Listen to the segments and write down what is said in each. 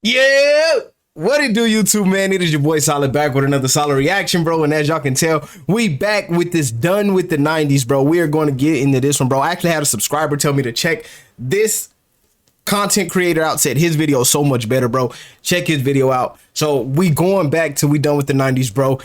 Yeah, what it do, YouTube, man? It is your boy Solid back with another solid reaction, bro. And as y'all can tell, we back with this done with the 90s, bro. We are going to get into this one, bro. I actually had a subscriber tell me to check this content creator out, said his video is so much better, bro. Check his video out. So we going back till we done with the 90s, bro.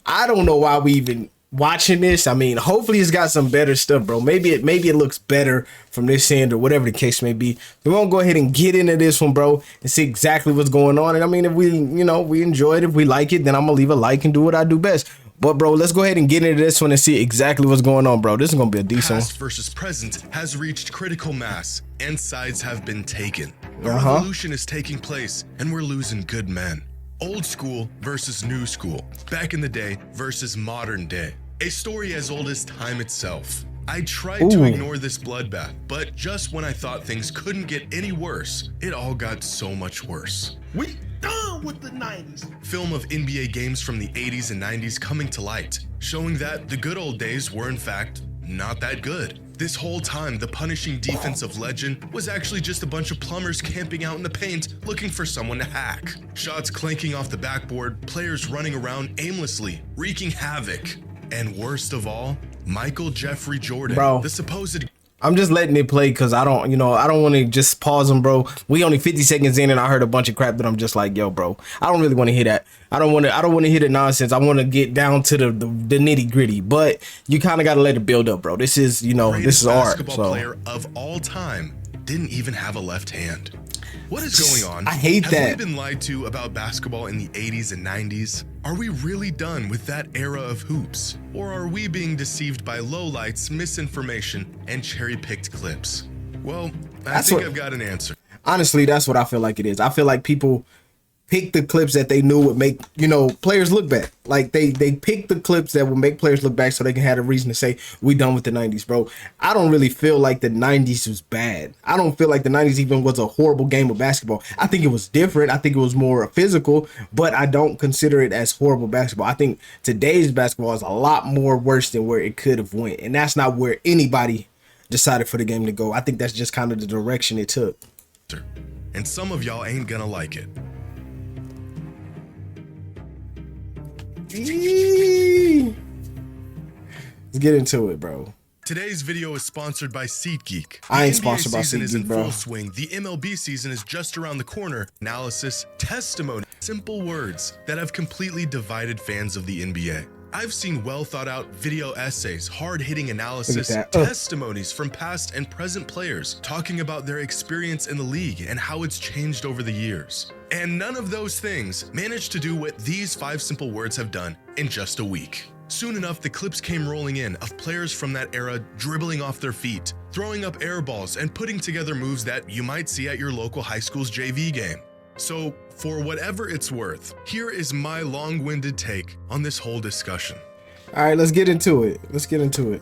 I don't know why we even watching this. I mean, hopefully it's got some better stuff, bro. Maybe it looks better from this end or whatever the case may be. We're gonna go ahead and get into this one, bro, and see exactly what's going on. And I mean, if we enjoy it, if we like it, then I'm gonna leave a like and do what I do best. But bro, let's go ahead and get into this one and see exactly what's going on, bro. This is gonna be a decent one. Past versus present has reached critical mass and sides have been taken. A revolution is taking place and we're losing good men. Old school versus new school. Back in the day versus modern day. A story as old as time itself. I tried to ignore this bloodbath, but just when I thought things couldn't get any worse, it all got so much worse. We done with the 90s. Film of NBA games from the 80s and 90s coming to light, showing that the good old days were in fact not that good. This whole time, the punishing defense of legend was actually just a bunch of plumbers camping out in the paint looking for someone to hack. Shots clanking off the backboard, players running around aimlessly, wreaking havoc. And worst of all, Michael Jeffrey Jordan, bro, the supposed... I'm just letting it play because I don't want to just pause them, bro. We only 50 seconds in and I heard a bunch of crap that I'm just like, yo, bro, I don't really want to hear that. I don't want to hear the nonsense. I want to get down to the nitty gritty, but you kind of got to let it build up, bro. This is, this is art. Basketball player of all time didn't even have a left hand. What is going on? I hate that. Have we been lied to about basketball in the 80s and 90s? Are we really done with that era of hoops? Or are we being deceived by lowlights, misinformation, and cherry-picked clips? Well, I think I've got an answer. Honestly, that's what I feel like it is. I feel like people pick the clips that they knew would make, players look bad. Like they pick the clips that would make players look back so they can have a reason to say we done with the 90s, bro. I don't really feel like the 90s was bad. I don't feel like the 90s even was a horrible game of basketball. I think it was different. I think it was more physical, but I don't consider it as horrible basketball. I think today's basketball is a lot more worse than where it could have went. And that's not where anybody decided for the game to go. I think that's just kind of the direction it took. And some of y'all ain't gonna like it. Let's get into it, bro. Today's video is sponsored by SeatGeek. I ain't sponsored by SeatGeek, SeatGeek, bro. Full swing. The MLB season is just around the corner. Analysis, testimony, simple words that have completely divided fans of the NBA. I've seen well thought out video essays, hard-hitting analysis, testimonies from past and present players talking about their experience in the league and how it's changed over the years. And none of those things managed to do what these 5 simple words have done in just a week. Soon enough, the clips came rolling in of players from that era dribbling off their feet, throwing up air balls, and putting together moves that you might see at your local high school's JV game. So, for whatever it's worth, here is my long-winded take on this whole discussion. All right, let's get into it. Let's get into it.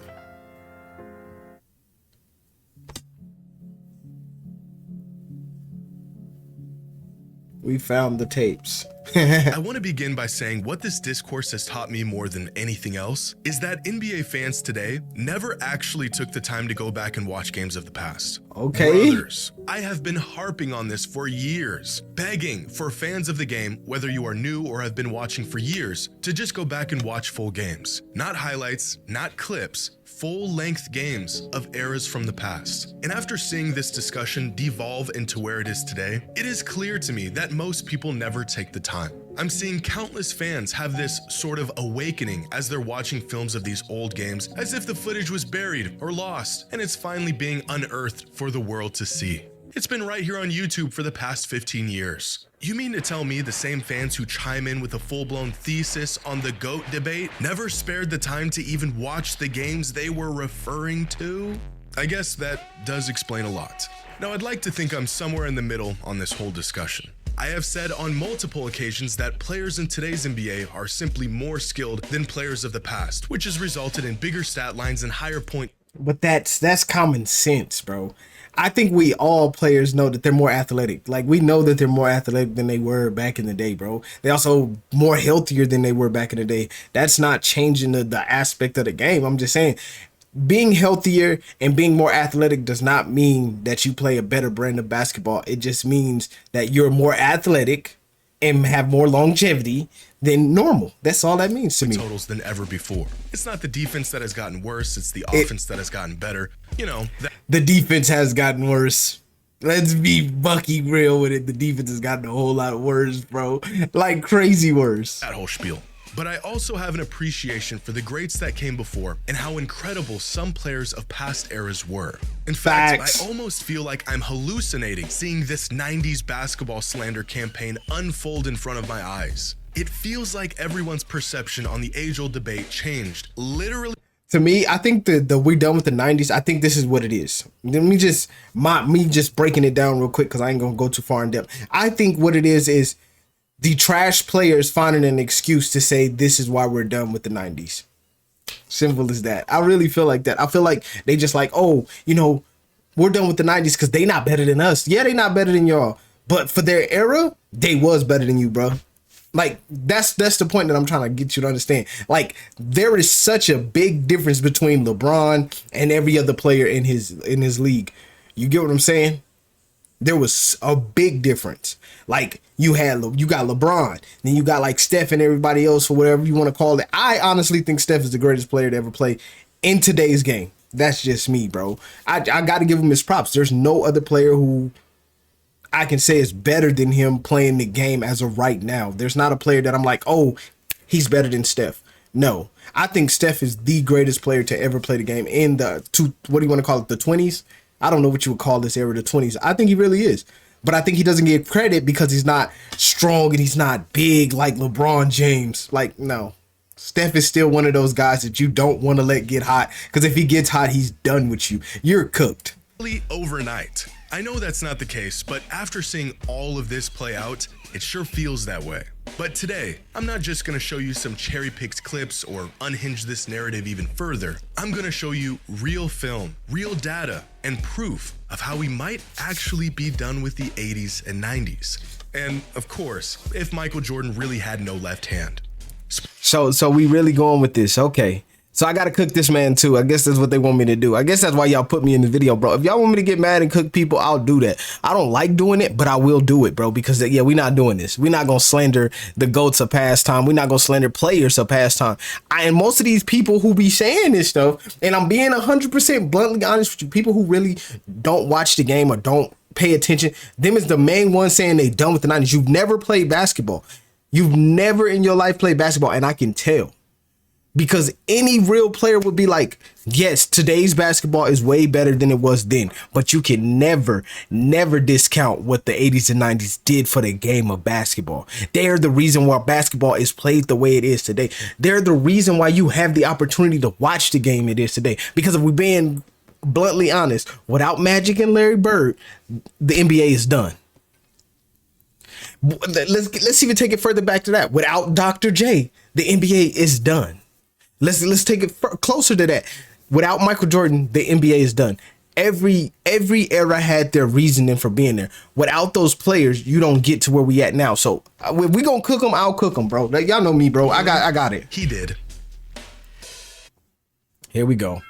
We found the tapes. I want to begin by saying what this discourse has taught me more than anything else is that NBA fans today never actually took the time to go back and watch games of the past. Okay. Brothers, I have been harping on this for years, begging for fans of the game, whether you are new or have been watching for years, to just go back and watch full games. Not highlights, not clips, full-length games of eras from the past. And after seeing this discussion devolve into where it is today, it is clear to me that most people never take the time. I'm seeing countless fans have this sort of awakening as they're watching films of these old games as if the footage was buried or lost and it's finally being unearthed for the world to see. It's been right here on YouTube for the past 15 years. You mean to tell me the same fans who chime in with a full-blown thesis on the GOAT debate never spared the time to even watch the games they were referring to? I guess that does explain a lot. Now, I'd like to think I'm somewhere in the middle on this whole discussion. I have said on multiple occasions that players in today's NBA are simply more skilled than players of the past, which has resulted in bigger stat lines and higher point. But that's common sense, bro. I think we all players know that they're more athletic. Like, we know that they're more athletic than they were back in the day, bro. They also more healthier than they were back in the day. That's not changing the aspect of the game. I'm just saying being healthier and being more athletic does not mean that you play a better brand of basketball. It just means that you're more athletic and have more longevity than normal. That's all that means to me. Totals than ever before. It's not the defense that has gotten worse, it's the offense that has gotten better. You know, the defense has gotten worse. Let's be Bucky real with it. The defense has gotten a whole lot worse, bro. Like crazy worse. That whole spiel. But I also have an appreciation for the greats that came before and how incredible some players of past eras were. In fact, Facts. I almost feel like I'm hallucinating seeing this 90s basketball slander campaign unfold in front of my eyes. It feels like everyone's perception on the age-old debate changed literally. To me, I think the we're done with the 90s. I think this is what it is. Let me just me just breaking it down real quick because I ain't gonna go too far in depth. I think what it is the trash players finding an excuse to say this is why we're done with the 90s. Simple as that. I really feel like that. I feel like they just like, oh, you know, we're done with the 90s because they not better than us. Yeah, they not better than y'all. But for their era, they was better than you, bro. Like, that's the point that I'm trying to get you to understand. Like, there is such a big difference between LeBron and every other player in his league. You get what I'm saying? There was a big difference. Like, you got LeBron, then you got like Steph and everybody else, or whatever you want to call it. I honestly think Steph is the greatest player to ever play in today's game. That's just me, bro. I got to give him his props. There's no other player who I can say is better than him playing the game as of right now. There's not a player that I'm like, oh, he's better than Steph. No, I think Steph is the greatest player to ever play the game in the what do you want to call it? The 20s? I don't know what you would call this era, the 20s. I think he really is. But I think he doesn't get credit because he's not strong and he's not big like LeBron James. Like, no. Steph is still one of those guys that you don't want to let get hot, because if he gets hot, he's done with you. You're cooked. Overnight. I know that's not the case, but after seeing all of this play out, it sure feels that way. But today, I'm not just going to show you some cherry-picked clips or unhinge this narrative even further. I'm going to show you real film, real data, and proof of how we might actually be done with the 80s and 90s. And of course, if Michael Jordan really had no left hand. So we really going with this. Okay. So I got to cook this man too. I guess that's what they want me to do. I guess that's why y'all put me in the video, bro. If y'all want me to get mad and cook people, I'll do that. I don't like doing it, but I will do it, bro, because yeah, we're not doing this. We're not going to slander the GOATs of past time. We're not going to slander players of past time. And most of these people who be saying this stuff, and I'm being 100% bluntly honest with you, people who really don't watch the game or don't pay attention, them is the main ones saying they done with the 90s. You've never played basketball. You've never in your life played basketball, and I can tell. Because any real player would be like, yes, today's basketball is way better than it was then. But you can never discount what the 80s and 90s did for the game of basketball. They're the reason why basketball is played the way it is today. They're the reason why you have the opportunity to watch the game it is today. Because if we're being bluntly honest, without Magic and Larry Bird, the NBA is done. Let's even take it further back to that. Without Dr. J, the NBA is done. Let's take it closer to that. Without Michael Jordan, the NBA is done. Every era had their reasoning for being there. Without those players, you don't get to where we at now. So we gonna cook them. I'll cook them, bro. Like, y'all know me, bro. I got it. He did. Here we go.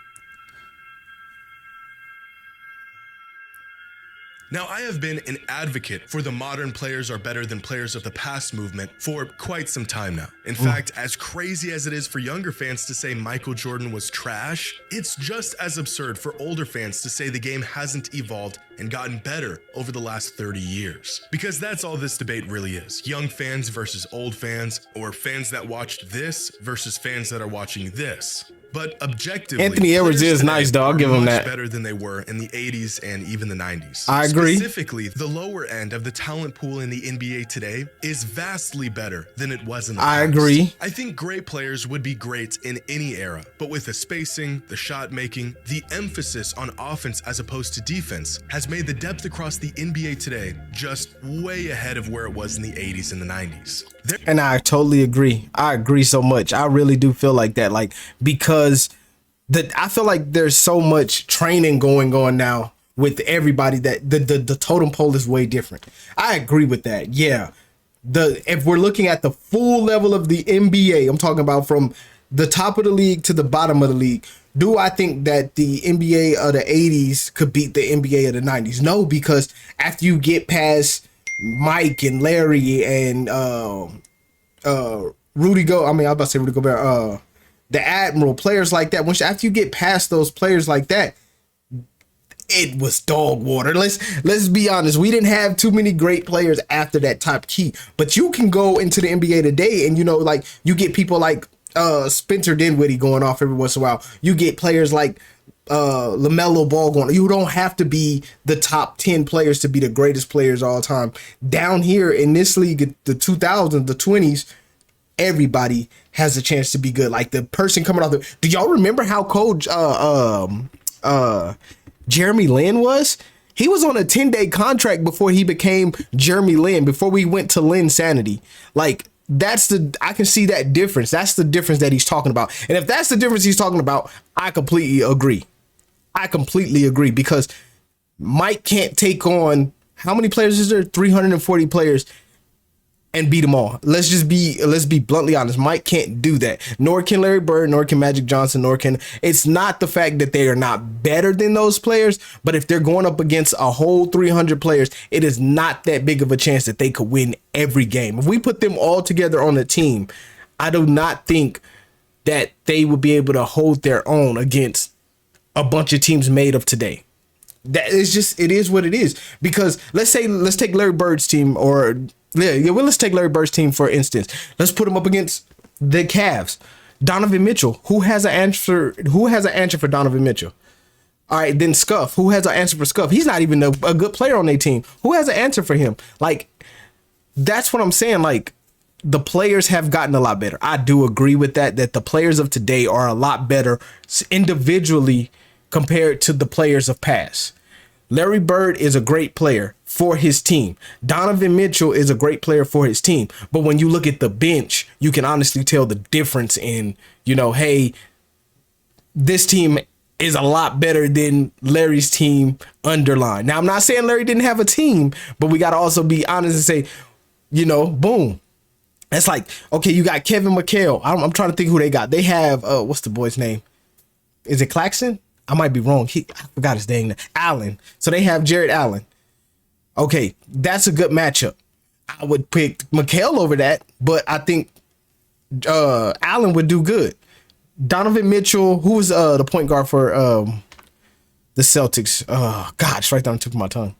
Now, I have been an advocate for the modern players are better than players of the past movement for quite some time now. In fact, as crazy as it is for younger fans to say Michael Jordan was trash, it's just as absurd for older fans to say the game hasn't evolved and gotten better over the last 30 years. Because that's all this debate really is. Young fans versus old fans, or fans that watched this versus fans that are watching this. But objectively, Anthony Edwards is nice, though. I'll give him that. Better than they were in the 80s and even the 90s. I agree. Specifically, the lower end of the talent pool in the NBA today is vastly better than it was in the past. I agree. I think great players would be great in any era, but with the spacing, the shot making, the emphasis on offense as opposed to defense has made the depth across the NBA today just way ahead of where it was in the 80s and the 90s. And I totally agree. I agree so much. I really do feel like that. Like, because I feel like there's so much training going on now with everybody that the totem pole is way different. I agree with that. Yeah. If we're looking at the full level of the NBA, I'm talking about from the top of the league to the bottom of the league, Do I think that the NBA of the 80s could beat the NBA of the 90s? No, because after you get past Mike and Larry and Rudy Go, I mean, I was about to say Rudy Gobert, the Admiral, players like that. After you get past those players like that, it was dog water. Let's be honest. We didn't have too many great players after that top key. But you can go into the NBA today, and like you get people like Spencer Dinwiddie going off every once in a while. You get players like LaMelo Ball going. You don't have to be the top 10 players to be the greatest players all time. Down here in this league, the 2000s, the 20s, everybody has a chance to be good. Like the person coming off do y'all remember how cold Jeremy Lin was? He was on a 10-day contract before he became Jeremy Lin, before we went to Lin Sanity. Like I can see that difference. That's the difference that he's talking about. And if that's the difference he's talking about, I completely agree. Because Mike can't take on, how many players is there? 340 players and beat them all. Let's be bluntly honest. Mike can't do that. Nor can Larry Bird, nor can Magic Johnson, it's not the fact that they are not better than those players, but if they're going up against a whole 300 players, it is not that big of a chance that they could win every game. If we put them all together on a team, I do not think that they would be able to hold their own against a bunch of teams made of today. That is just, it is what it is. Because let's take Larry Bird's team, let's take Larry Bird's team for instance. Let's put him up against the Cavs. Donovan Mitchell, who has an answer for Donovan Mitchell? All right, then Scuff, who has an answer for Scuff? He's not even a good player on their team. Who has an answer for him? Like, that's what I'm saying. Like, the players have gotten a lot better. I do agree with that the players of today are a lot better individually compared to the players of past. Larry Bird is a great player for his team. Donovan Mitchell is a great player for his team. But when you look at the bench, you can honestly tell the difference in, hey, this team is a lot better than Larry's team underlined. Now, I'm not saying Larry didn't have a team, but we got to also be honest and say, boom. It's like, okay, you got Kevin McHale. I'm trying to think who they got. They have, what's the boy's name? Is it Claxton? I might be wrong. I forgot his dang name. Allen. So they have Jared Allen. Okay, that's a good matchup. I would pick McHale over that, but I think Allen would do good. Donovan Mitchell, who was the point guard for the Celtics. God, it's right down the tip of my tongue.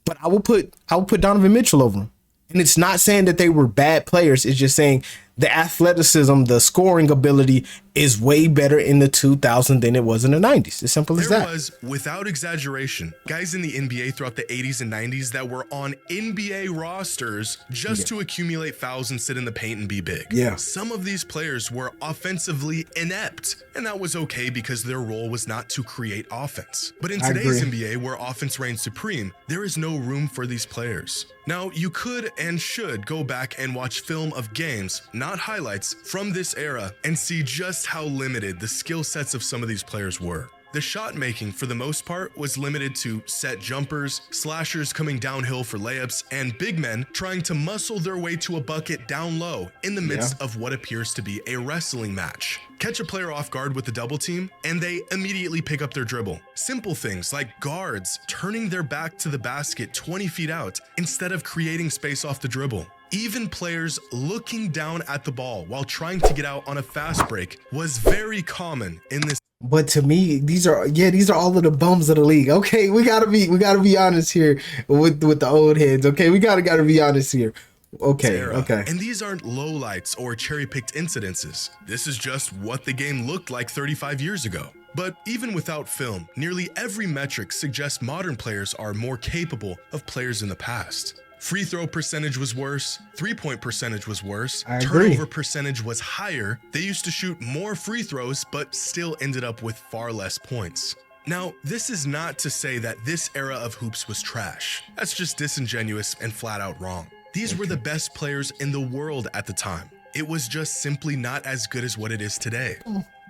But I will put Donovan Mitchell over him. And it's not saying that they were bad players. It's just saying the athleticism, the scoring ability is way better in the 2000s than it was in the 90s. As simple as that. There was, without exaggeration, guys in the NBA throughout the 80s and 90s that were on NBA rosters just to accumulate fouls and sit in the paint and be big. Yeah. Some of these players were offensively inept, and that was okay because their role was not to create offense. But in today's NBA, where offense reigns supreme, there is no room for these players. Now, you could and should go back and watch film of games, not highlights, from this era and see just how limited the skill sets of some of these players were. The shot making, for the most part, was limited to set jumpers, slashers coming downhill for layups, and big men trying to muscle their way to a bucket down low in the midst of what appears to be a wrestling match. Catch a player off guard with the double team, and they immediately pick up their dribble. Simple things like guards turning their back to the basket 20 feet out instead of creating space off the dribble. Even players looking down at the ball while trying to get out on a fast break was very common in this. But to me, these are all of the bums of the league. Okay, we gotta be honest here with the old heads. Okay, we gotta be honest here. Okay. And these aren't lowlights or cherry-picked incidences. This is just what the game looked like 35 years ago. But even without film, nearly every metric suggests modern players are more capable of players in the past. Free throw percentage was worse, three-point percentage was worse, turnover percentage was higher. They used to shoot more free throws, but still ended up with far less points. Now, this is not to say that this era of hoops was trash. That's just disingenuous and flat out wrong. These were the best players in the world at the time. It was just simply not as good as what it is today.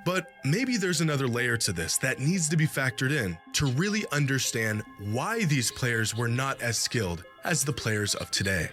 But maybe there's another layer to this that needs to be factored in to really understand why these players were not as skilled as the players of today.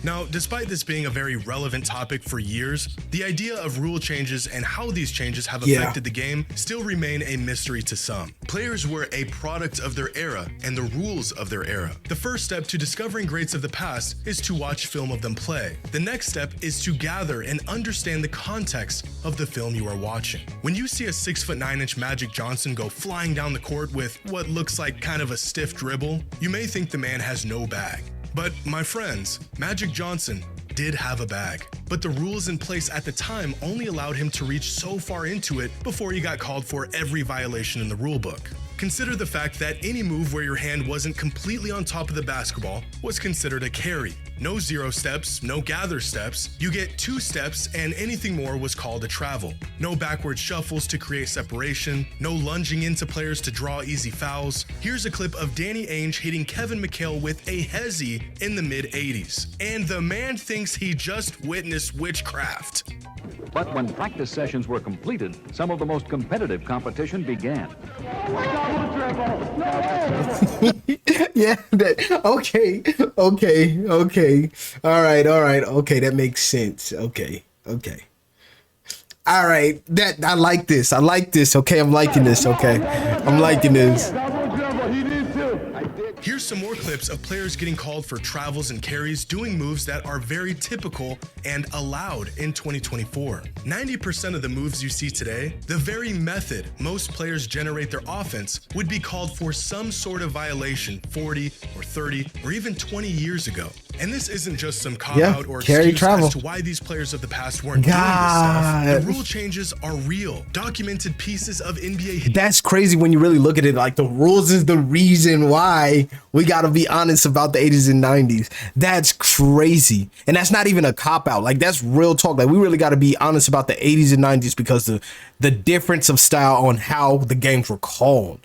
Now, despite this being a very relevant topic for years, the idea of rule changes and how these changes have affected the game still remain a mystery to some. Players were a product of their era and the rules of their era. The first step to discovering greats of the past is to watch film of them play. The next step is to gather and understand the context of the film you are watching. When you see a 6'9" Magic Johnson go flying down the court with what looks like kind of a stiff dribble, you may think the man has no bag. But my friends, Magic Johnson did have a bag, but the rules in place at the time only allowed him to reach so far into it before he got called for every violation in the rulebook. Consider the fact that any move where your hand wasn't completely on top of the basketball was considered a carry. No 0 steps, no gather steps. You get 2 steps, and anything more was called a travel. No backward shuffles to create separation. No lunging into players to draw easy fouls. Here's a clip of Danny Ainge hitting Kevin McHale with a hezzy in the mid-80s. And the man thinks he just witnessed witchcraft. But when practice sessions were completed, some of the most competitive competition began. Yeah, okay. All right, okay, that makes sense. Okay. All right, I like this, okay, I'm liking this, okay. I'm liking this. Here's some more clips of players getting called for travels and carries doing moves that are very typical and allowed in 2024. 90% of the moves you see today, the very method most players generate their offense, would be called for some sort of violation 40 or 30 or even 20 years ago. And this isn't just some cop-out or excuse as to why these players of the past weren't doing this stuff. The rule changes are real, documented pieces of NBA. That's crazy when you really look at it. Like, the rules is the reason why we got to be honest about the 80s and 90s. That's crazy. And that's not even a cop-out. Like, that's real talk. Like, we really got to be honest about the 80s and 90s because the difference of style on how the games were called.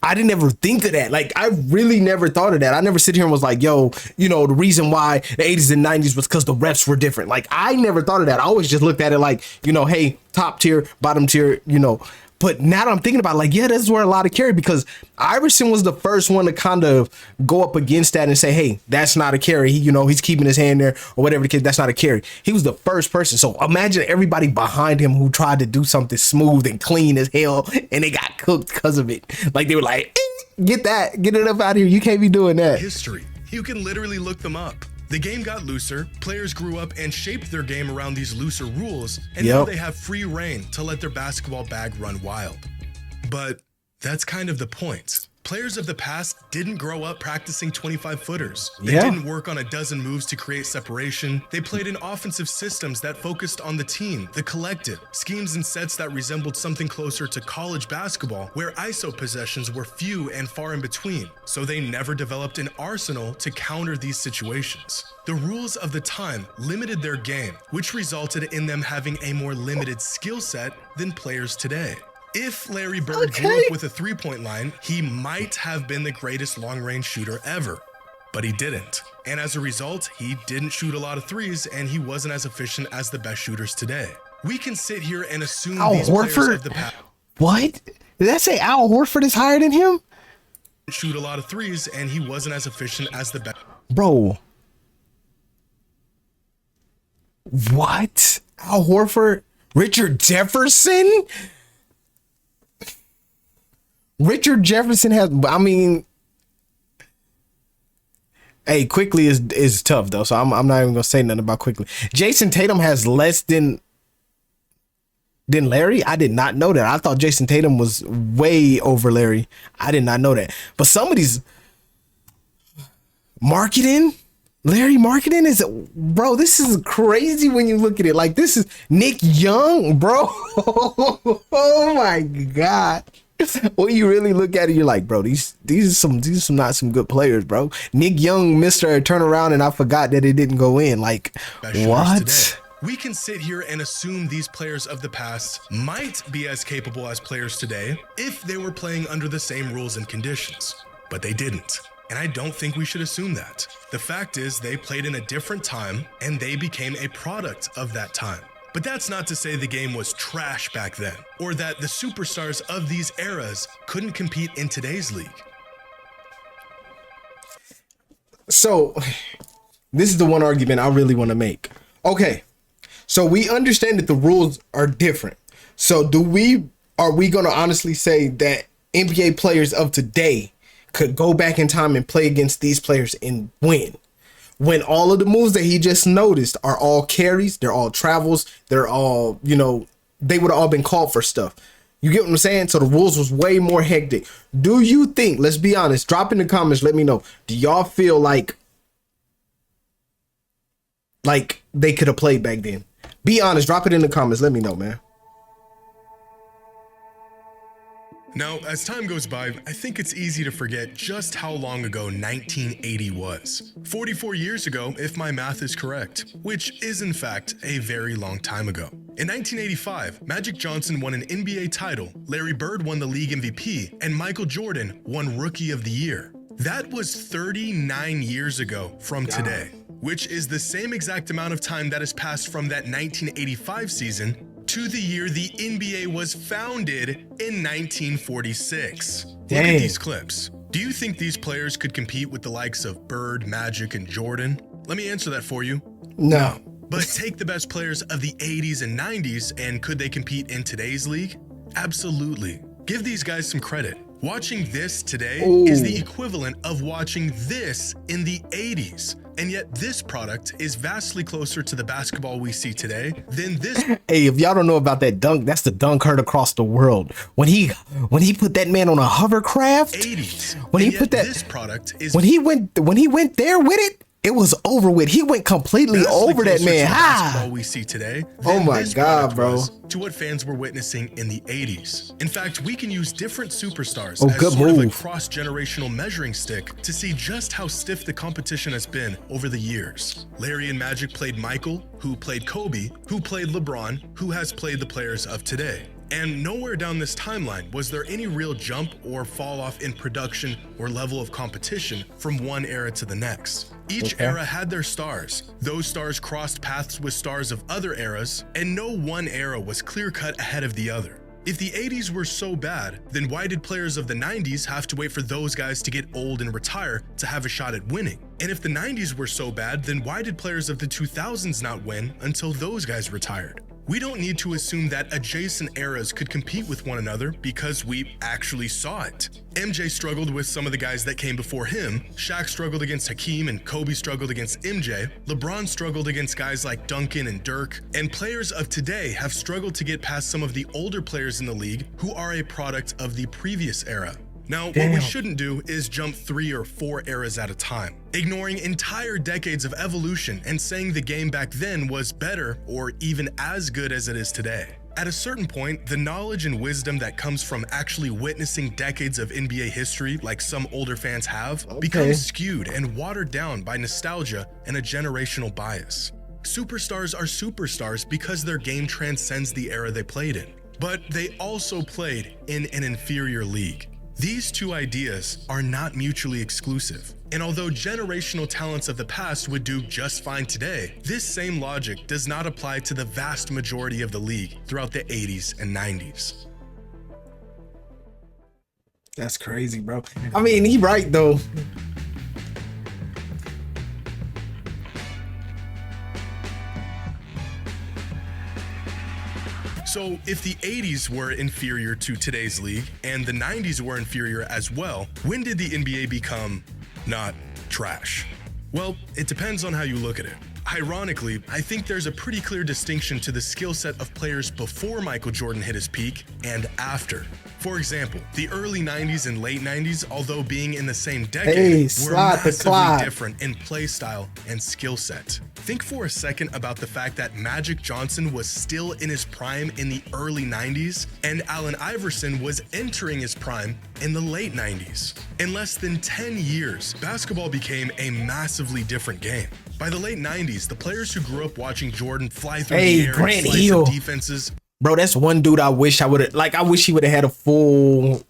I didn't ever think of that. Like, I really never thought of that. I never sit here and was like, yo, you know, the reason why the 80s and 90s was because the refs were different. Like, I never thought of that. I always just looked at it like, you know, hey, top tier, bottom tier, you know. But now that I'm thinking about it, like, yeah, this is where a lot of carry, because Iverson was the first one to kind of go up against that and say, hey, that's not a carry. He, you know, he's keeping his hand there or whatever the case. That's not a carry. He was the first person. So imagine everybody behind him who tried to do something smooth and clean as hell and they got cooked because of it. Like, they were like, get it up out of here. You can't be doing that. History. You can literally look them up. The game got looser, players grew up and shaped their game around these looser rules, and now they have free reign to let their basketball bag run wild. But that's kind of the point. Players of the past didn't grow up practicing 25-footers. They didn't work on a dozen moves to create separation. They played in offensive systems that focused on the team, the collective, schemes and sets that resembled something closer to college basketball, where ISO possessions were few and far in between, so they never developed an arsenal to counter these situations. The rules of the time limited their game, which resulted in them having a more limited skill set than players today. If Larry Bird grew up with a three-point line, he might have been the greatest long-range shooter ever, but he didn't. And as a result, he didn't shoot a lot of threes, and he wasn't as efficient as the best shooters today. We can sit here and assume these players of the past. What? Did that say Al Horford is higher than him? Shoot a lot of threes, and he wasn't as efficient as the best. Bro. What? Al Horford? Richard Jefferson? Richard Jefferson has, I mean, hey, quickly is tough though, so I'm not even gonna say nothing about quickly. Jason Tatum has less than Larry. I did not know that. I thought Jason Tatum was way over Larry. I did not know that. But somebody's marketing, Larry marketing is, bro, this is crazy when you look at it. Like, this is Nick Young, bro. Oh my God. When you really look at it, you're like, bro, these are some not some good players, bro. Nick Young missed a turnaround, and I forgot that it didn't go in. Like, what? Today. We can sit here and assume these players of the past might be as capable as players today if they were playing under the same rules and conditions, but they didn't. And I don't think we should assume that. The fact is, they played in a different time, and they became a product of that time. But that's not to say the game was trash back then, or that the superstars of these eras couldn't compete in today's league. So, this is the one argument I really want to make. Okay, so we understand that the rules are different. So are we going to honestly say that NBA players of today could go back in time and play against these players and win? When all of the moves that he just noticed are all carries, they're all travels, they're all, you know, they would have all been called for stuff. You get what I'm saying? So the rules was way more hectic. Do you think, let's be honest, drop in the comments, let me know. Do y'all feel like they could have played back then? Be honest, drop it in the comments, let me know, man. Now, as time goes by, I think it's easy to forget just how long ago 1980 was. 44 years ago, if my math is correct, which is in fact a very long time ago. In 1985, Magic Johnson won an NBA title, Larry Bird won the league MVP, and Michael Jordan won Rookie of the Year. That was 39 years ago from today, which is the same exact amount of time that has passed from that 1985 season to the year the NBA was founded in 1946. Look at these clips. Do you think these players could compete with the likes of Bird, Magic, and Jordan? Let me answer that for you. No. But take the best players of the 80s and 90s, and could they compete in today's league? Absolutely. Give these guys some credit. Watching this today is the equivalent of watching this in the 80s. And yet this product is vastly closer to the basketball we see today than this. Hey, if y'all don't know about that dunk, that's the dunk heard across the world. When he put that man on a hovercraft, 80s. when he put that, this product is when he went there with it, it was over with. He went completely over that man. Basketball we see today. Oh my God, bro. To what fans were witnessing in the 80s. In fact, we can use different superstars as good sort of a move. cross-generational measuring stick to see just how stiff the competition has been over the years. Larry and Magic played Michael, who played Kobe, who played LeBron, who has played the players of today. And nowhere down this timeline was there any real jump or fall off in production or level of competition from one era to the next. Each era had their stars. Those stars crossed paths with stars of other eras, and no one era was clear-cut ahead of the other. If the 80s were so bad, then why did players of the 90s have to wait for those guys to get old and retire to have a shot at winning? And if the 90s were so bad, then why did players of the 2000s not win until those guys retired? We don't need to assume that adjacent eras could compete with one another because we actually saw it. MJ struggled with some of the guys that came before him, Shaq struggled against Hakeem and Kobe struggled against MJ, LeBron struggled against guys like Duncan and Dirk, and players of today have struggled to get past some of the older players in the league who are a product of the previous era. Now, what we shouldn't do is jump 3 or 4 eras at a time, ignoring entire decades of evolution and saying the game back then was better or even as good as it is today. At a certain point, the knowledge and wisdom that comes from actually witnessing decades of NBA history, like some older fans have, becomes skewed and watered down by nostalgia and a generational bias. Superstars are superstars because their game transcends the era they played in, but they also played in an inferior league. These two ideas are not mutually exclusive, and although generational talents of the past would do just fine today, this same logic does not apply to the vast majority of the league throughout the 80s and 90s. That's crazy, bro. I mean, he right though. So if the 80s were inferior to today's league and the 90s were inferior as well, when did the NBA become not trash? Well, it depends on how you look at it. Ironically, I think there's a pretty clear distinction to the skill set of players before Michael Jordan hit his peak and after. For example, the early 90s and late 90s, although being in the same decade, were massively different in play style and skill set. Think for a second about the fact that Magic Johnson was still in his prime in the early 90s and Allen Iverson was entering his prime in the late 90s. In less than 10 years, basketball became a massively different game. By the late 90s, the players who grew up watching Jordan fly through the air and slice up defenses. Bro, that's one dude I wish I would have, like, I wish he would have had a full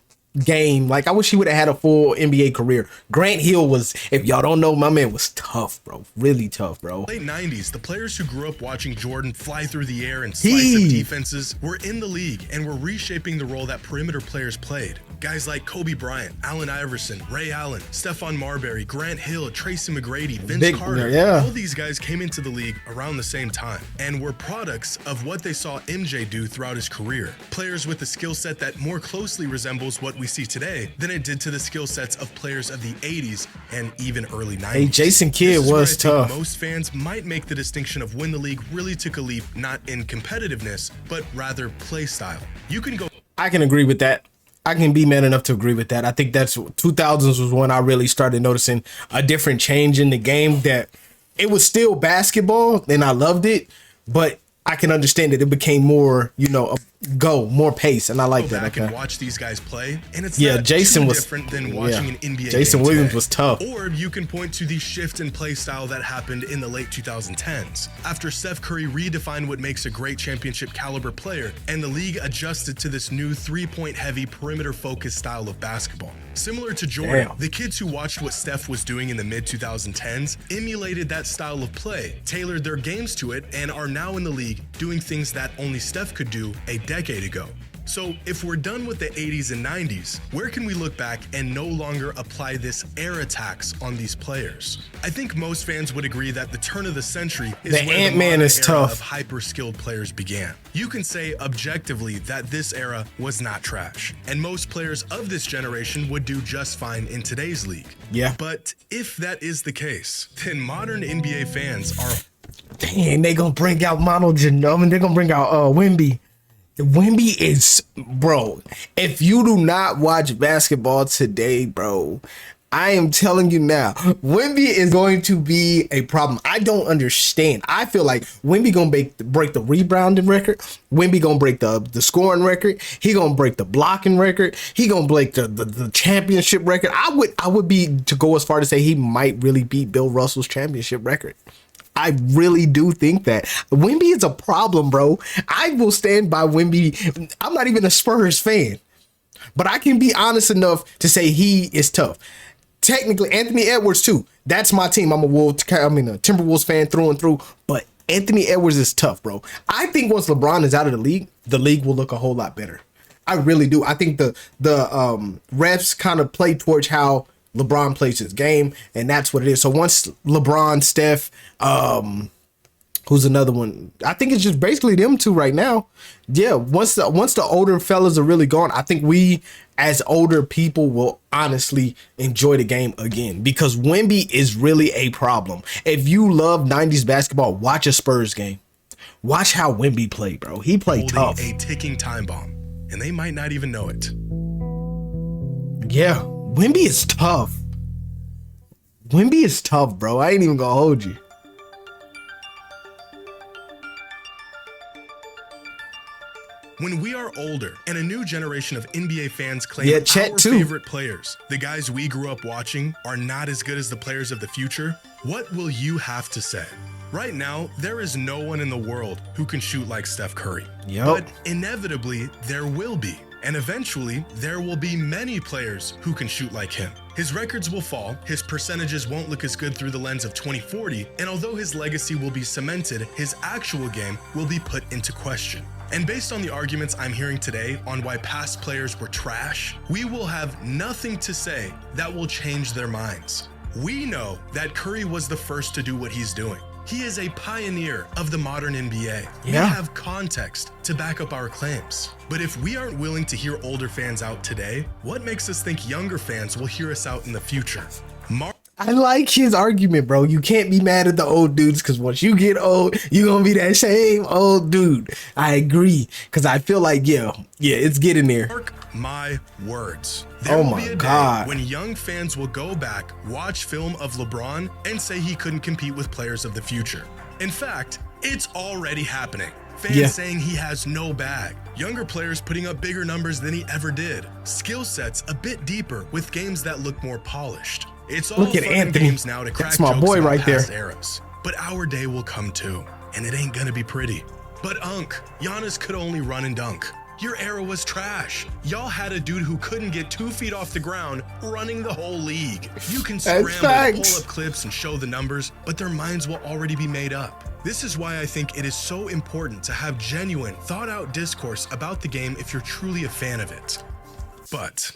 game. Like, I wish he would have had a full NBA career. Grant Hill was, if y'all don't know, my man was tough, bro. Really tough, bro. Late 90s, the players who grew up watching Jordan fly through the air and slice up defenses were in the league and were reshaping the role that perimeter players played. Guys like Kobe Bryant, Allen Iverson, Ray Allen, Stephon Marbury, Grant Hill, Tracy McGrady, Vince Carter. Yeah. All these guys came into the league around the same time and were products of what they saw MJ do throughout his career. Players with a skill set that more closely resembles what we see today than it did to the skill sets of players of the 80s and even early 90s. Hey, Jason Kidd was tough. Most fans might make the distinction of when the league really took a leap, not in competitiveness, but rather play style. You can go. I can agree with that. I can be man enough to agree with that. I think that's 2000s was when I really started noticing a different change in the game, that it was still basketball and I loved it, but I can understand that it became more, you know, more pace, and I like that. I can watch these guys play, and it's Jason was different than watching an NBA. Jason Williams was tough. Or you can point to the shift in play style that happened in the late 2010s after Steph Curry redefined what makes a great championship caliber player, and the league adjusted to this new three-point heavy perimeter focused style of basketball. Similar to Jordan, the kids who watched what Steph was doing in the mid 2010s emulated that style of play, tailored their games to it, and are now in the league doing things that only Steph could do a decade ago. So if we're done with the 80s and 90s, where can we look back and no longer apply this era tax on these players? I think most fans would agree that the turn of the century is the where Ant-Man the is era tough. of hyper-skilled players began. You can say objectively that this era was not trash, and most players of this generation would do just fine in today's league. Yeah. But if that is the case, then modern NBA fans are... Dang, they gonna bring out Manu Ginobili, they're gonna bring out Wemby. Wemby is, bro, if you do not watch basketball today, bro, I am telling you now, Wemby is going to be a problem. I don't understand. I feel like Wemby gonna break the rebounding record. Wemby gonna break the scoring record. He gonna break the blocking record. He gonna break the championship record. I would be to go as far to say he might really beat Bill Russell's championship record. I really do think that Wemby is a problem, bro. I will stand by Wemby. I'm not even a Spurs fan, but I can be honest enough to say he is tough. Technically, Anthony Edwards too. That's my team. I'm a Timberwolves fan through and through, but Anthony Edwards is tough, bro. I think once LeBron is out of the league will look a whole lot better. I really do. I think the refs kind of play towards how LeBron plays his game, and that's what it is. So once LeBron, Steph, who's another one? I think it's just basically them two right now. Yeah, once the older fellas are really gone, I think we as older people will honestly enjoy the game again, because Wemby is really a problem. If you love 90s basketball, watch a Spurs game. Watch how Wemby played, bro. He played tough. A ticking time bomb, and they might not even know it. Yeah, Wemby is tough. Wemby is tough, bro. I ain't even gonna hold you. When we are older and a new generation of NBA fans claim our favorite players, the guys we grew up watching, are not as good as the players of the future, what will you have to say? Right now, there is no one in the world who can shoot like Steph Curry. But inevitably, there will be. And eventually, there will be many players who can shoot like him. His records will fall, his percentages won't look as good through the lens of 2040, and although his legacy will be cemented, his actual game will be put into question. And based on the arguments I'm hearing today on why past players were trash, we will have nothing to say that will change their minds. We know that Curry was the first to do what he's doing. He is a pioneer of the modern NBA. We have context to back up our claims. But if we aren't willing to hear older fans out today, what makes us think younger fans will hear us out in the future? I like his argument, bro. You can't be mad at the old dudes, because once you get old, you're gonna be that same old dude. I agree, because I feel like, yeah, it's getting there. Mark my words. There will be a day when young fans will go back, watch film of LeBron, and say he couldn't compete with players of the future. In fact, it's already happening. Fans saying he has no bag. Younger players putting up bigger numbers than he ever did. Skill sets a bit deeper with games that look more polished. It's all look at Anthony. Games now to crack That's my boy right there. Eras. But our day will come too, and it ain't gonna be pretty. But Giannis could only run and dunk. Your era was trash. Y'all had a dude who couldn't get 2 feet off the ground running the whole league. You can scramble, pull up clips, and show the numbers, but their minds will already be made up. This is why I think it is so important to have genuine, thought-out discourse about the game if you're truly a fan of it. But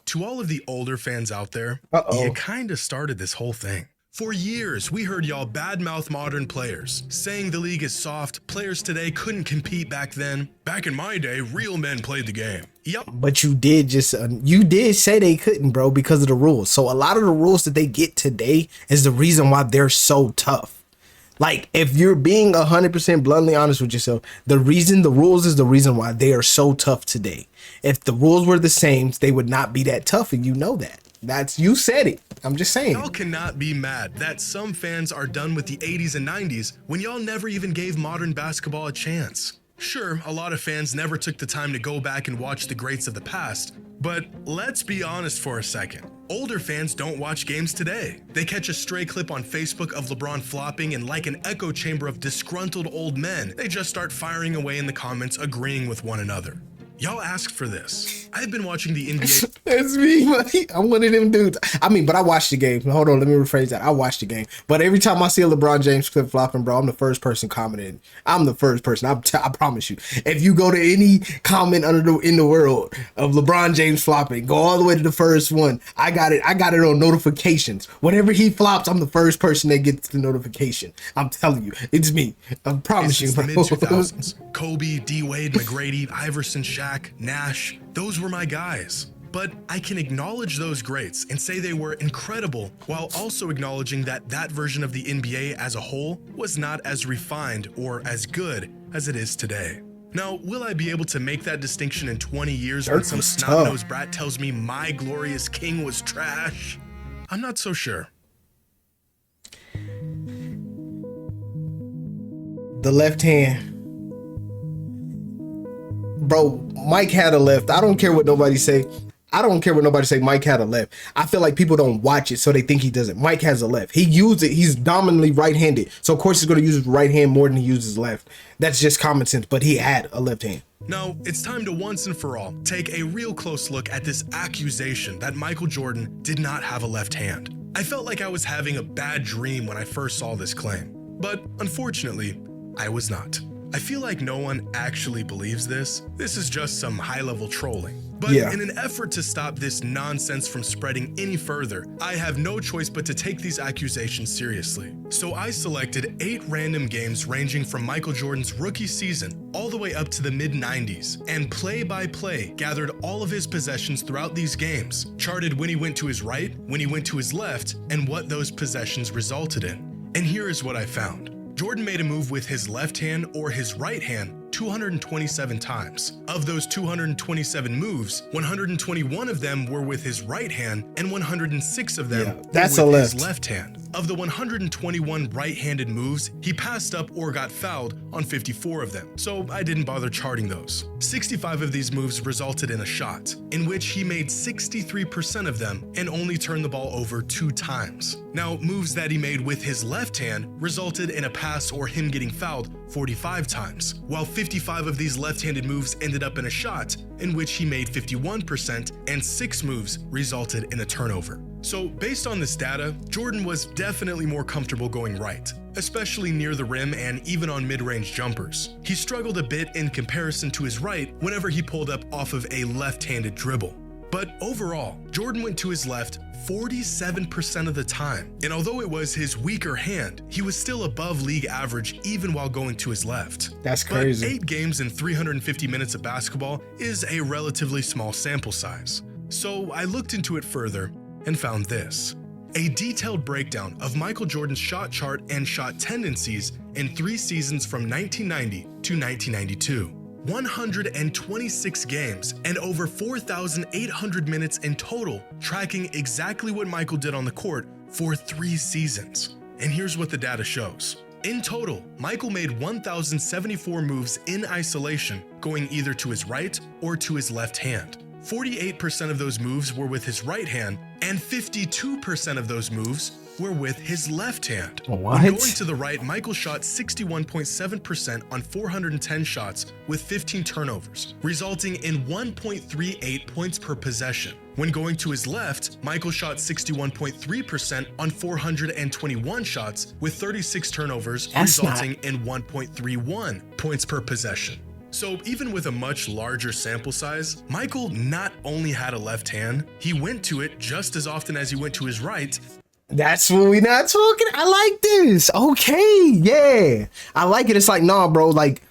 to all of the older fans out there, you kinda started this whole thing. For years, we heard y'all badmouth modern players, saying the league is soft, players today couldn't compete back then. Back in my day, real men played the game. Yep. But you did say they couldn't, bro, because of the rules. So a lot of the rules that they get today is the reason why they're so tough. Like, if you're being 100% bluntly honest with yourself, the rules is the reason why they are so tough today. If the rules were the same, they would not be that tough, and you know that. You said it. I'm just saying. Y'all cannot be mad that some fans are done with the 80s and 90s when y'all never even gave modern basketball a chance. Sure, a lot of fans never took the time to go back and watch the greats of the past, but let's be honest for a second. Older fans don't watch games today. They catch a stray clip on Facebook of LeBron flopping, and like an echo chamber of disgruntled old men, they just start firing away in the comments, agreeing with one another. Y'all asked for this. I've been watching the NBA. That's me, buddy. I'm one of them dudes. I mean, but I watched the game. Hold on, let me rephrase that. I watched the game. But every time I see a LeBron James clip flopping, bro, I'm the first person commenting. I'm the first person. I promise you. If you go to any comment in the world of LeBron James flopping, go all the way to the first one. I got it on notifications. Whenever he flops, I'm the first person that gets the notification. I'm telling you, it's me. I promise you, It's the bro. mid-2000s. Kobe, D-Wade, McGrady, Iverson, Shaq, Nash, those were my guys. But I can acknowledge those greats and say they were incredible, while also acknowledging that that version of the NBA as a whole was not as refined or as good as it is today. Now, will I be able to make that distinction in 20 years when some snot-nosed brat tells me my glorious king was trash? I'm not so sure. The left hand. Bro, Mike had a left. I don't care what nobody say. Mike had a left. I feel like people don't watch it, so they think he doesn't. Mike has a left. He used it. He's dominantly right-handed. So, of course, he's going to use his right hand more than he uses his left. That's just common sense, but he had a left hand. Now, it's time to once and for all take a real close look at this accusation that Michael Jordan did not have a left hand. I felt like I was having a bad dream when I first saw this claim, but unfortunately, I was not. I feel like no one actually believes this. This is just some high-level trolling. But in an effort to stop this nonsense from spreading any further, I have no choice but to take these accusations seriously. So I selected 8 random games ranging from Michael Jordan's rookie season all the way up to the mid-90s, and play by play gathered all of his possessions throughout these games, charted when he went to his right, when he went to his left, and what those possessions resulted in. And here is what I found. Jordan made a move with his left hand or his right hand 227 times. Of those 227 moves, 121 of them were with his right hand and 106 of them were with his left hand. Of the 121 right-handed moves, he passed up or got fouled on 54 of them, so I didn't bother charting those. 65 of these moves resulted in a shot, in which he made 63% of them and only turned the ball over 2 times. Now, moves that he made with his left hand resulted in a pass or him getting fouled 45 times, while 55 of these left-handed moves ended up in a shot, in which he made 51%, and 6 moves resulted in a turnover. So based on this data, Jordan was definitely more comfortable going right, especially near the rim and even on mid-range jumpers. He struggled a bit in comparison to his right whenever he pulled up off of a left-handed dribble. But overall, Jordan went to his left 47% of the time, and although it was his weaker hand, he was still above league average even while going to his left. That's crazy. But 8 games in 350 minutes of basketball is a relatively small sample size. So I looked into it further and found this. A detailed breakdown of Michael Jordan's shot chart and shot tendencies in 3 seasons from 1990 to 1992. 126 games and over 4,800 minutes in total, tracking exactly what Michael did on the court for 3 seasons. And here's what the data shows. In total, Michael made 1,074 moves in isolation, going either to his right or to his left hand. 48% of those moves were with his right hand, and 52% of those moves were with his left hand. What? When going to the right, Michael shot 61.7% on 410 shots with 15 turnovers, resulting in 1.38 points per possession. When going to his left, Michael shot 61.3% on 421 shots with 36 turnovers, resulting in 1.31 points per possession. So even with a much larger sample size, Michael not only had a left hand, he went to it just as often as he went to his right. That's what we not talking. I like this. Okay, yeah, I like it. It's like, nah, bro. Like,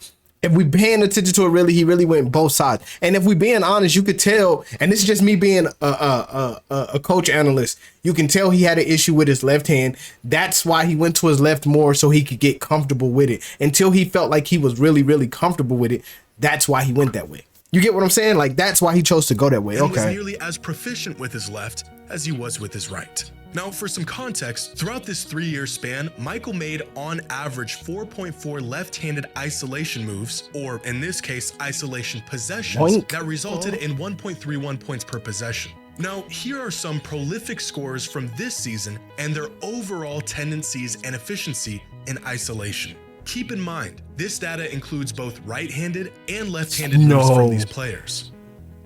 if we paying attention to it, really, he really went both sides. And if we being honest, you could tell. And this is just me being a coach analyst. You can tell he had an issue with his left hand. That's why he went to his left more, so he could get comfortable with it. Until he felt like he was really, really comfortable with it. That's why he went that way. You get what I'm saying? Like, that's why he chose to go that way. And was Okay. nearly as proficient with his left as he was with his right. Now, for some context, throughout this 3-year span, Michael made on average 4.4 left-handed isolation moves, or in this case, isolation possessions, Boink. that resulted in 1.31 points per possession. Now, here are some prolific scores from this season and their overall tendencies and efficiency in isolation. Keep in mind, this data includes both right-handed and left-handed moves from these players.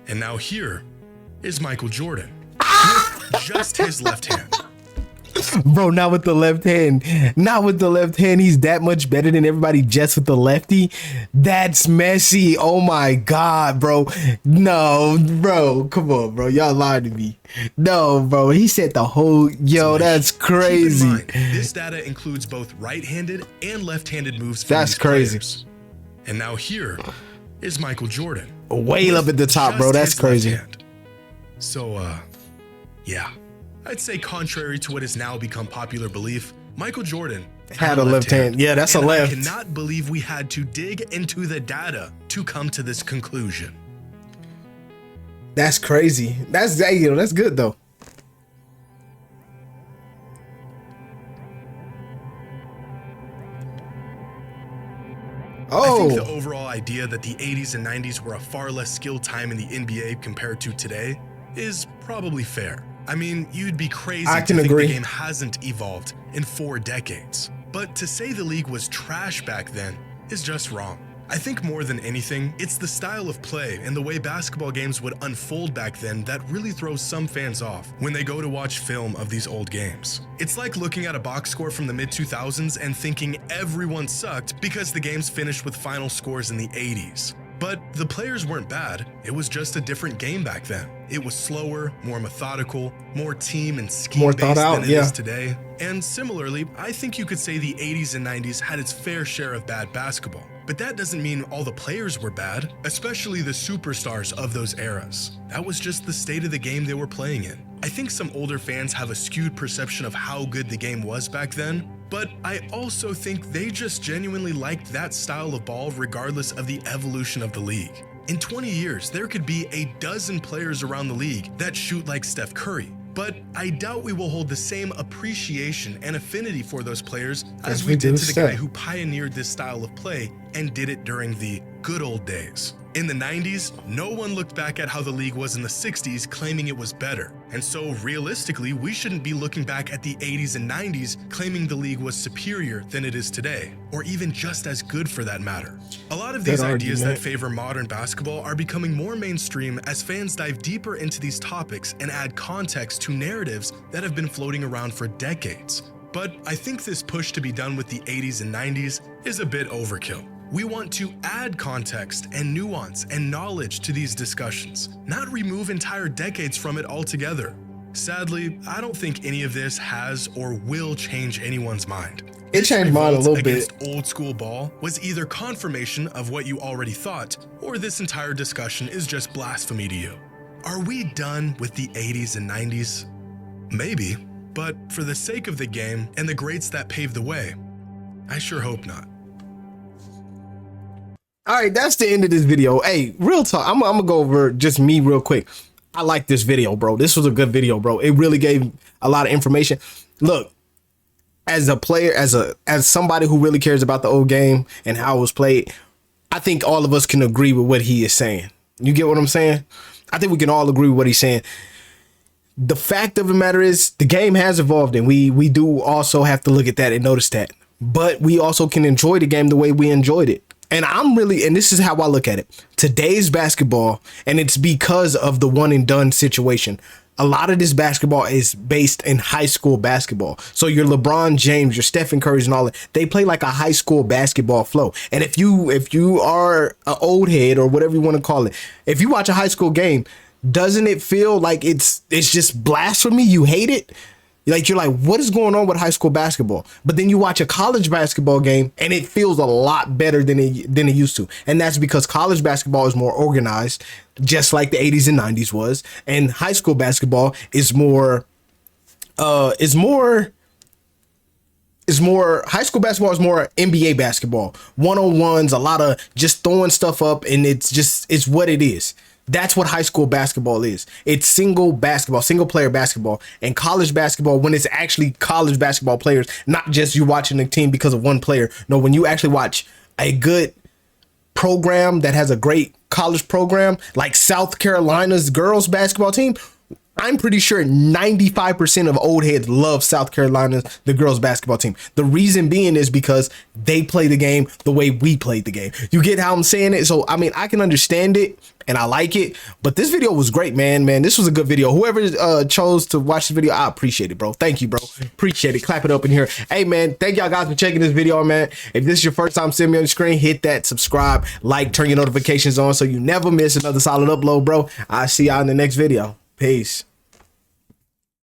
And now here is Michael Jordan with just his left hand. Bro, not with the left hand. Not with the left hand. He's that much better than everybody just with the lefty. That's messy. Oh my God, bro. No, bro. Come on, bro. Y'all lied to me. No, bro. He said the whole... Yo, that's crazy. Keep in mind, this data includes both right-handed and left-handed moves from That's these crazy. players. And now here is Michael Jordan. Way up at the top, bro. Just That's his left crazy. hand. So, yeah. I'd say contrary to what has now become popular belief, Michael Jordan Had a left hand. Yeah, that's a And left. I cannot believe we had to dig into the data to come to this conclusion. That's crazy. That's good though. I think the Oh, overall idea that the 80s and 90s were a far less skilled time in the NBA compared to today is probably fair. I mean, you'd be crazy I to can think agree. the game hasn't evolved in 4 decades. But to say the league was trash back then is just wrong. I think more than anything, it's the style of play and the way basketball games would unfold back then that really throws some fans off when they go to watch film of these old games. It's like looking at a box score from the mid-2000s and thinking everyone sucked because the games finished with final scores in the 80s. But the players weren't bad, it was just a different game back then. It was slower, more methodical, more team and scheme based than it is today. And similarly, I think you could say the 80s and 90s had its fair share of bad basketball. But that doesn't mean all the players were bad, especially the superstars of those eras. That was just the state of the game they were playing in. I think some older fans have a skewed perception of how good the game was back then, but I also think they just genuinely liked that style of ball regardless of the evolution of the league. In 20 years, there could be a dozen players around the league that shoot like Steph Curry, but I doubt we will hold the same appreciation and affinity for those players as we did to the guy who pioneered this style of play and did it during the good old days. In the 90s, no one looked back at how the league was in the 60s claiming it was better. And so realistically, we shouldn't be looking back at the 80s and 90s claiming the league was superior than it is today, or even just as good for that matter. A lot of these ideas that favor modern basketball are becoming more mainstream as fans dive deeper into these topics and add context to narratives that have been floating around for decades. But I think this push to be done with the 80s and 90s is a bit overkill. We want to add context and nuance and knowledge to these discussions, not remove entire decades from it altogether. Sadly, I don't think any of this has or will change anyone's mind. It changed mine a little bit. Against old school ball was either confirmation of what you already thought, or this entire discussion is just blasphemy to you. Are we done with the 80s and 90s? Maybe, but for the sake of the game and the greats that paved the way, I sure hope not. All right, that's the end of this video. Hey, real talk. I'm gonna go over just me real quick. I like this video, bro. This was a good video, bro. It really gave a lot of information. Look, as a player, as somebody who really cares about the old game and how it was played, I think all of us can agree with what he is saying. You get what I'm saying? I think we can all agree with what he's saying. the fact of the matter is the game has evolved, and we do also have to look at that and notice that. But we also can enjoy the game the way we enjoyed it. And and this is how I look at it. Today's basketball, and it's because of the one and done situation. A lot of this basketball is based in high school basketball. So your LeBron James, your Stephen Curry's and all that, they play like a high school basketball flow. And if you are an old head or whatever you want to call it, if you watch a high school game, doesn't it feel like it's just blasphemy? You hate it? Like, you're like, what is going on with high school basketball? But then you watch a college basketball game and it feels a lot better than it used to. And that's because college basketball is more organized, just like the 80s and 90s was. And high school basketball is more high school basketball is more NBA basketball. One-on-ones, a lot of just throwing stuff up, and it's what it is. That's what high school basketball is. It's single player basketball. And college basketball, when it's actually college basketball players, not just you watching a team because of one player. No, when you actually watch a good program that has a great college program, like South Carolina's girls basketball team, I'm pretty sure 95% of old heads love South Carolina, the girls basketball team. The reason being is because they play the game the way we played the game. You get how I'm saying it? So, I mean, I can understand it and I like it, but this video was great, man. This was a good video. Whoever chose to watch this video, I appreciate it, bro. Thank you, bro. Appreciate it. Clap it up in here. Hey, man, thank y'all guys for checking this video, man. If this is your first time seeing me on the screen, hit that subscribe, like, turn your notifications on so you never miss another solid upload, bro. I'll see y'all in the next video. Peace.